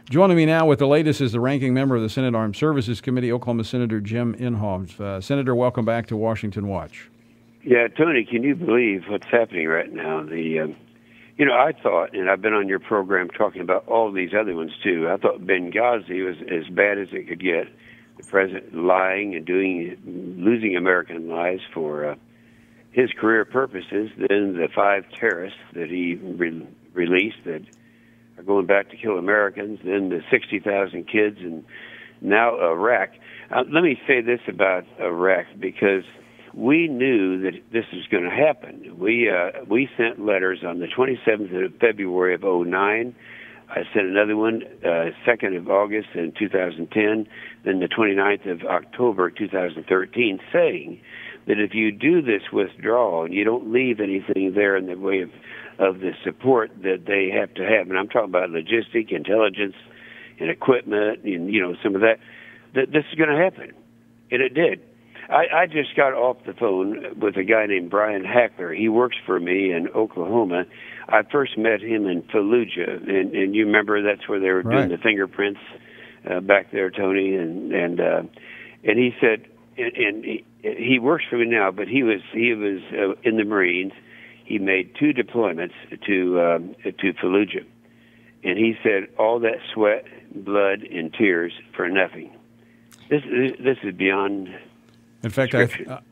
Joining me now with the latest is the ranking member of the Senate Armed Services Committee, Oklahoma Senator Jim Inhofe. Senator, welcome back to Washington Watch. Yeah, Tony, can you believe what's happening right now? I thought, and I've been on your program talking about all these other ones too. I thought Benghazi was as bad as it could get. The president lying and losing American lives for his career purposes. Then the 5 terrorists that he released that are going back to kill Americans. Then the 60,000 kids, and now Iraq. Let me say this about Iraq, because we knew that this was going to happen. We sent letters on the 27th of February of 2009. I sent another one 2nd of August in 2010, then the 29th of October 2013, saying that if you do this withdrawal and you don't leave anything there in the way of the support that they have to have, and I'm talking about logistic, intelligence, and equipment, and some of that this is going to happen, and it did. I just got off the phone with a guy named Brian Hackler. He works for me in Oklahoma. I first met him in Fallujah, and you remember that's where they were doing the fingerprints back there, Tony, and he said, and he works for me now, but he was in the Marines. He made 2 deployments to Fallujah, and he said all that sweat, blood, and tears for nothing. This is beyond. In fact,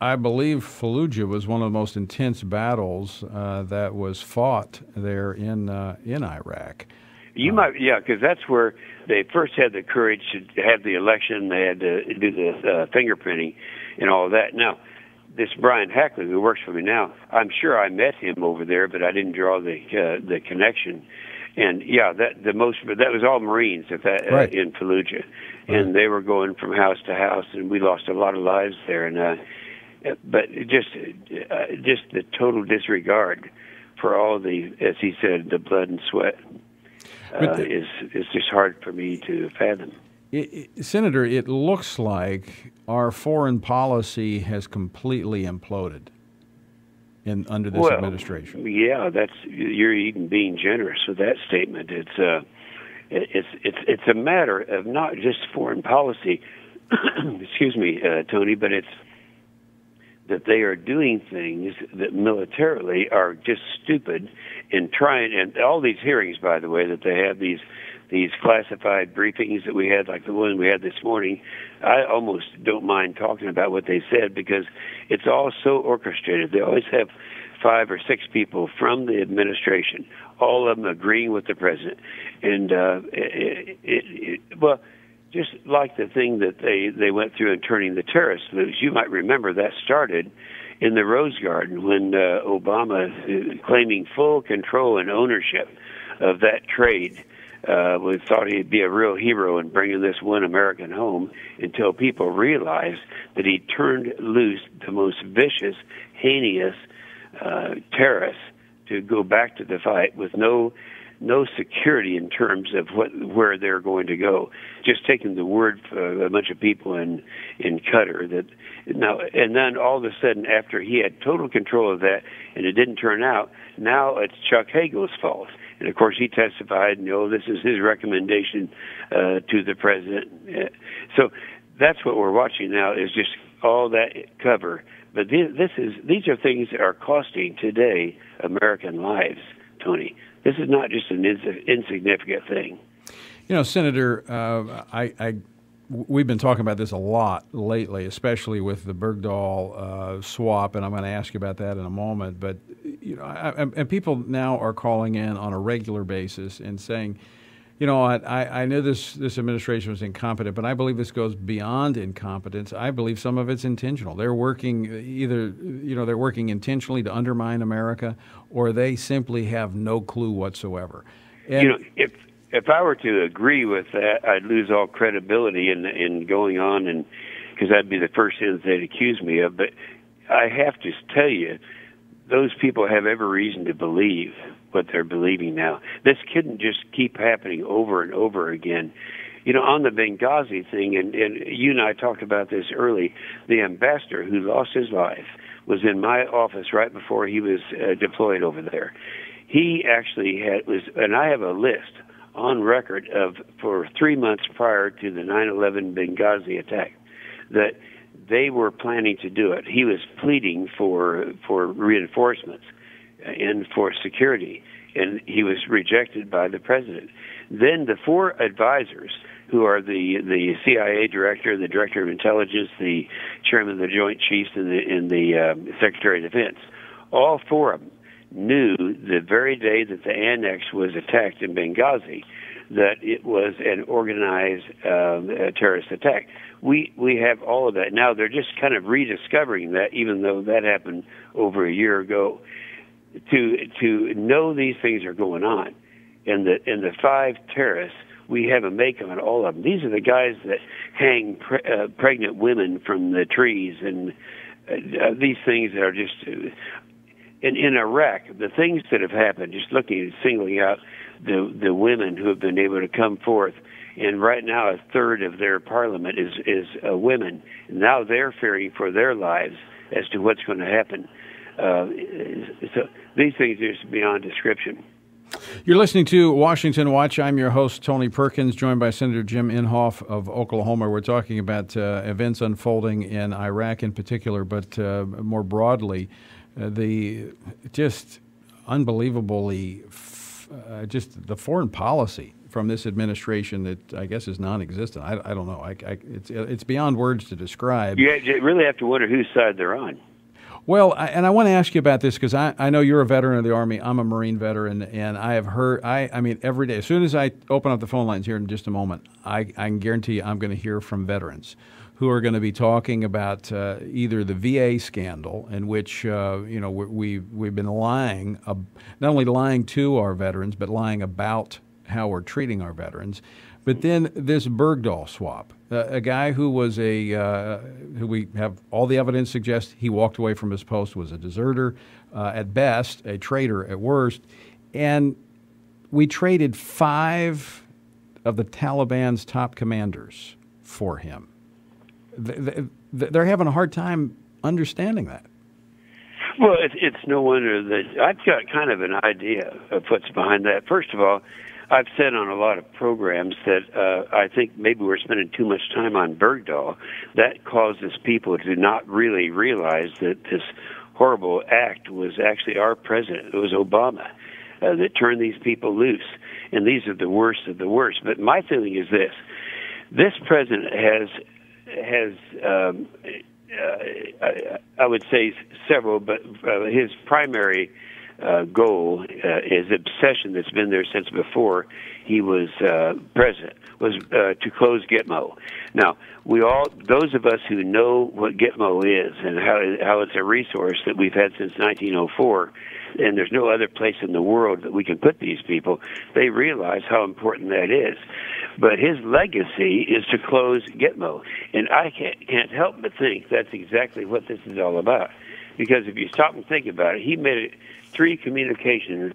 I believe Fallujah was one of the most intense battles that was fought there in Iraq. Because that's where they first had the courage to have the election. They had to do the fingerprinting and all of that. Now, this Brian Hackler, who works for me now, I'm sure I met him over there, but I didn't draw the connection. And that was all Marines in Fallujah, and they were going from house to house, and we lost a lot of lives there. And but just the total disregard for all the, as he said, the blood and sweat is just hard for me to fathom. Senator, it looks like our foreign policy has completely imploded under this administration. Yeah, you're even being generous with that statement. It's a matter of not just foreign policy, excuse me, Tony, but it's that they are doing things that militarily are just stupid and all these hearings, by the way, that they have these classified briefings that we had, like the one we had this morning. I almost don't mind talking about what they said because it's all so orchestrated. They always have 5 or 6 people from the administration, all of them agreeing with the president. And just like the thing that they went through in turning the terrorists loose, you might remember that started in the Rose Garden when Obama, claiming full control and ownership of that trade, we thought he'd be a real hero in bringing this one American home, until people realized that he turned loose the most vicious, heinous terrorists to go back to the fight with no security in terms of where they're going to go. Just taking the word for a bunch of people in Qatar and then all of a sudden, after he had total control of that and it didn't turn out, now it's Chuck Hagel's fault. And, of course, he testified, this is his recommendation to the president. So that's what we're watching now, is just all that cover. But these are things that are costing today American lives, Tony. This is not just an insignificant thing. Senator, we've been talking about this a lot lately, especially with the Bergdahl swap, and I'm going to ask you about that in a moment. But and people now are calling in on a regular basis and saying, I know this administration was incompetent, but I believe this goes beyond incompetence. I believe some of it's intentional. They're working they're working intentionally to undermine America, or they simply have no clue whatsoever. And, if I were to agree with that, I'd lose all credibility in going on, and because that'd be the first thing that they'd accuse me of. But I have to tell you, those people have every reason to believe what they're believing now. This couldn't just keep happening over and over again. On the Benghazi thing, and you and I talked about this early, the ambassador who lost his life was in my office right before he was deployed over there. He actually and I have a list on record for 3 months prior to the 9/11 Benghazi attack that they were planning to do it. He was pleading for reinforcements and for security, and he was rejected by the president. Then the 4 advisors, who are the CIA director, the director of intelligence, the chairman of the Joint Chiefs, and the Secretary of Defense, all 4 of them knew the very day that the annex was attacked in Benghazi that it was an organized terrorist attack. We have all of that now. They're just kind of rediscovering that, even though that happened over a year ago. To know these things are going on, and the 5 terrorists, we have a make on all of them. These are the guys that hang pregnant women from the trees, and these things that are just. In Iraq, the things that have happened, just looking at singling out the women who have been able to come forth, and right now a third of their parliament is women. Now they're fearing for their lives as to what's going to happen. So these things are just beyond description. You're listening to Washington Watch. I'm your host, Tony Perkins, joined by Senator Jim Inhofe of Oklahoma. We're talking about events unfolding in Iraq in particular, but more broadly, the just unbelievably, just the foreign policy from this administration that I guess is non-existent. I don't know. It's beyond words to describe. You really have to wonder whose side they're on. Well, and I want to ask you about this because I know you're a veteran of the Army. I'm a Marine veteran, and I have heard, I mean, every day, as soon as I open up the phone lines here in just a moment, I can guarantee you I'm going to hear from veterans who are going to be talking about either the VA scandal, in which we've been lying, not only lying to our veterans, but lying about how we're treating our veterans. But then this Bergdahl swap, a guy who was who we have all the evidence suggests he walked away from his post, was a deserter at best, a traitor at worst, and we traded 5 of the Taliban's top commanders for him. They're having a hard time understanding that. Well, it's no wonder that I've got kind of an idea of what's behind that. First of all, I've said on a lot of programs that I think maybe we're spending too much time on Bergdahl. That causes people to not really realize that this horrible act was actually our president. It was Obama that turned these people loose, and these are the worst of the worst. But my feeling is this: this president has I would say several, but his primary goal, his obsession that's been there since before he was president, was to close Gitmo. Now, those of us who know what Gitmo is and how it's a resource that we've had since 1904, and there's no other place in the world that we can put these people, they realize how important that is. But his legacy is to close Gitmo, and I can't help but think that's exactly what this is all about. Because if you stop and think about it, he made 3 communications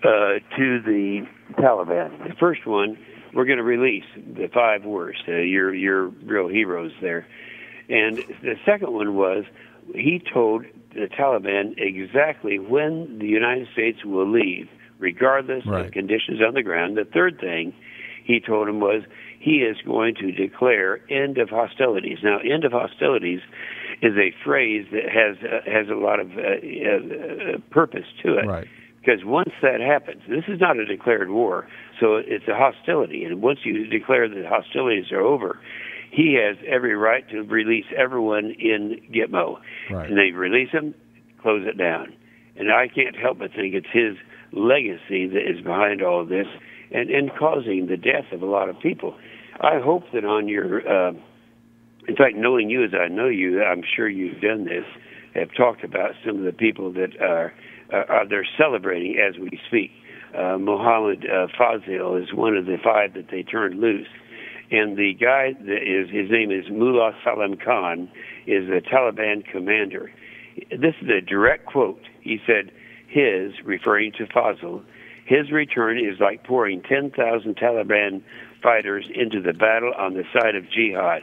to the Taliban. The first one, we're going to release the 5 worst. You're real heroes there. And the second one was he told the Taliban exactly when the United States will leave, regardless of conditions on the ground. The third thing he told them was he is going to declare end of hostilities. Now, end of hostilities is a phrase that has a lot of purpose to it. Right. Because once that happens, this is not a declared war, so it's a hostility. And once you declare that hostilities are over, he has every right to release everyone in Gitmo. Right. And they release them, close it down. And I can't help but think it's his legacy that is behind all of this and causing the death of a lot of people. I hope that on your, in fact, knowing you as I know you, I'm sure you've done this, have talked about some of the people that they're celebrating as we speak. Mohammed Fazil is one of the 5 that they turned loose. And the guy, his name is Mullah Salam Khan, is a Taliban commander. This is a direct quote. He said, referring to Fazil, his return is like pouring 10,000 Taliban fighters into the battle on the side of jihad.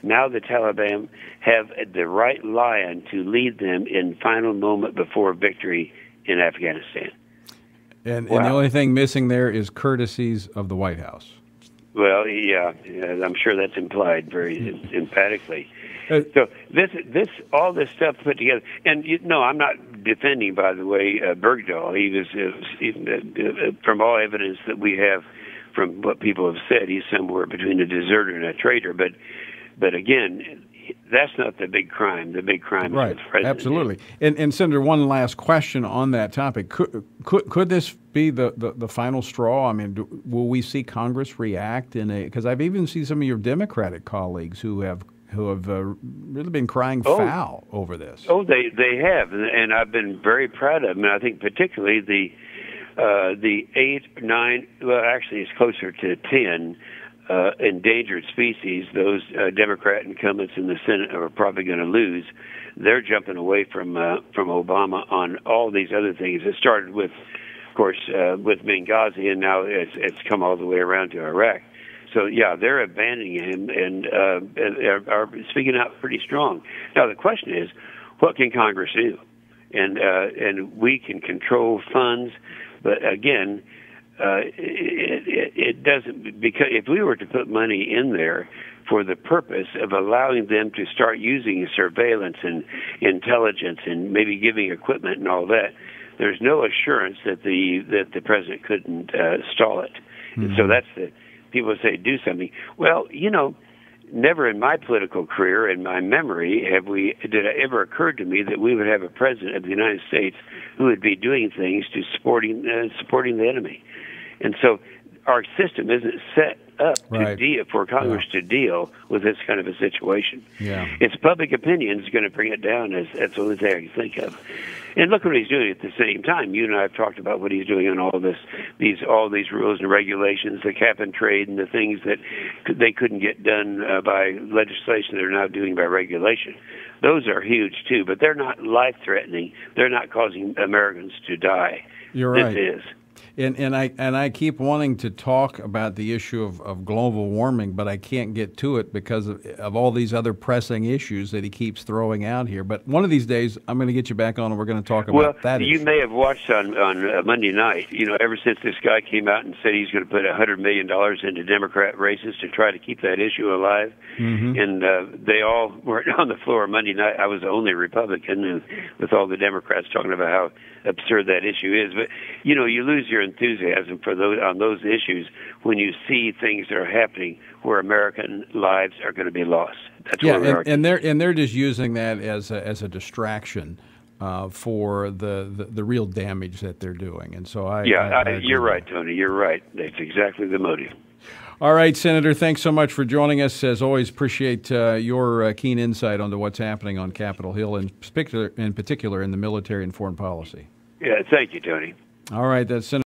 Now the Taliban have the right lion to lead them in final moment before victory in Afghanistan. And Wow. the only thing missing there is courtesies of the White House. Well, yeah, I'm sure that's implied very emphatically. So all this stuff put together, and I'm not defending, by the way, Bergdahl. He was, from all evidence that we have, from what people have said, he's somewhere between a deserter and a traitor. But again, that's not the big crime. The big crime Right. is the president. Absolutely. And Senator, one last question on that topic: Could this be the final straw? I mean, will we see Congress react because I've even seen some of your Democratic colleagues who have really been crying foul over this. Oh, they have, and I've been very proud of them. And I think particularly the 8, 9, well, actually it's closer to 10 endangered species. Those Democrat incumbents in the Senate are probably going to lose. They're jumping away from Obama on all these other things. It started with, of course, with Benghazi, and now it's come all the way around to Iraq. So, yeah, they're abandoning him and are speaking out pretty strong. Now, the question is, what can Congress do? And we can control funds, but again, it doesn't, because if we were to put money in there for the purpose of allowing them to start using surveillance and intelligence and maybe giving equipment and all that, there's no assurance that the president couldn't stall it. Mm-hmm. And so that's people say do something. Well, never in my political career, in my memory, did it ever occur to me that we would have a president of the United States who would be doing things to supporting the enemy. And so our system isn't set up for Congress to deal with this kind of a situation. Yeah. It's public opinion is going to bring it down. That's the only thing I can think of. And look what he's doing at the same time. You and I have talked about what he's doing on all these rules and regulations, the cap and trade, and the things that they couldn't get done by legislation they're now doing by regulation. Those are huge too, but they're not life-threatening. They're not causing Americans to die. You're right. This is. And I keep wanting to talk about the issue of global warming, but I can't get to it because of all these other pressing issues that he keeps throwing out here. But one of these days, I'm going to get you back on, and we're going to talk about that issue. You may have watched on Monday night, ever since this guy came out and said he's going to put $100 million into Democrat races to try to keep that issue alive. Mm-hmm. And they all were on the floor Monday night. I was the only Republican, with all the Democrats talking about how absurd that issue is. But, you lose your enthusiasm for those issues when you see things that are happening where American lives are going to be lost. That's where we are. And they're just using that as a distraction for the real damage that they're doing. And so you're right, Tony. You're right. That's exactly the motive. All right, Senator, thanks so much for joining us. As always, appreciate your keen insight onto what's happening on Capitol Hill, in particular in the military and foreign policy. Yeah, thank you, Tony. All right, that's Senator